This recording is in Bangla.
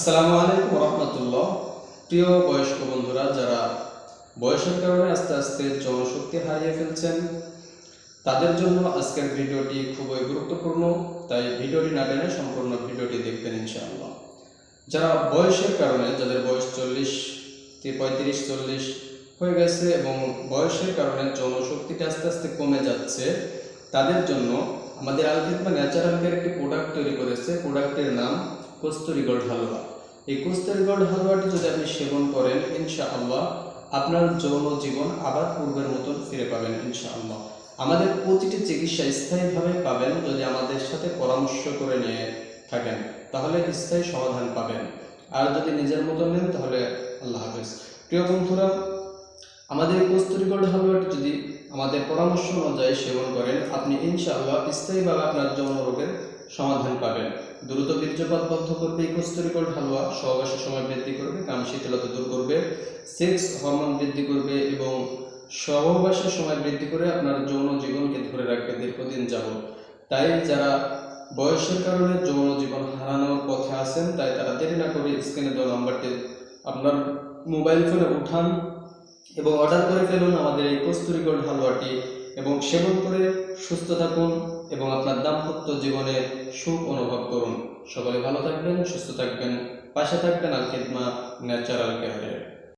আসসালামু আলাইকুম রহমতুল্লাহ। প্রিয় বয়স্ক বন্ধুরা, যারা বয়সের কারণে আস্তে আস্তে জনশক্তি হারিয়ে ফেলছেন, তাদের জন্য আজকের ভিডিওটি খুবই গুরুত্বপূর্ণ। তাই ভিডিওটি না টেনে সম্পূর্ণ ভিডিওটি দেখবেন ইনশাআল্লাহ। যারা বয়সের কারণে, যাদের বয়স 40-35-40 হয়ে গেছে এবং বয়সের কারণে জনশক্তিটা আস্তে আস্তে কমে যাচ্ছে, তাদের জন্য আমাদের আলখিদমা ন্যাচারাল কেয়ার একটি প্রোডাক্ট তৈরি করেছে। প্রোডাক্টের নাম কস্তুরী গোল্ড হালুয়া। এই কস্তুরী গোল্ড হালুয়াটি যদি আপনি সেবন করেন, ইনশাআল্লাহ আপনার যৌন জীবন আবার পূর্বের মতন ফিরে পাবেন ইনশাআল্লাহ। আমাদের প্রতিটি চিকিৎসা স্থায়ীভাবে পাবেন। যদি আমাদের সাথে পরামর্শ করে নিয়ে থাকেন তাহলে স্থায়ী সমাধান পাবেন, আর যদি নিজের মতো নেন তাহলে আল্লাহ হাফেজ। প্রিয় বন্ধুরা, আমাদের কস্তুরী গোল্ড হালুয়াটি যদি আমাদের পরামর্শ অনুযায়ী সেবন করেন, আপনি ইনশাআল্লাহ স্থায়ীভাবে আপনার যৌন রোগের সমাধান পাবেন। দ্রুত বীর্যপাত বন্ধ করবে এই কস্তুরী গোল্ড হালুয়া। সহবাসের সময় বৃদ্ধি করবে, কাম শিথিলতা দূর করবে, সেক্স হরমোন বৃদ্ধি করবে এবং সহবাসের সময় বৃদ্ধি করে আপনার যৌন জীবনকে ধরে রাখবে দীর্ঘদিন যাবত। তাই যারা বয়সের কারণে যৌন জীবন হারানোর পথে আছেন, তাই তারা দেরি না করে স্ক্রিনে দেওয়া নাম্বারটি আপনার মোবাইল ফোনে উঠান এবং অর্ডার করে ফেলুন আমাদের এই কস্তুরী গোল্ড হালুয়াটি এবং সেবন করে সুস্থ থাকুন এবং আপনার দাম্পত্য জীবনে সুখ অনুভব করুন। সকলে ভালো থাকবেন, সুস্থ থাকবেন, পাশে থাকবেন আলখিদমা ন্যাচারাল কেয়ারে।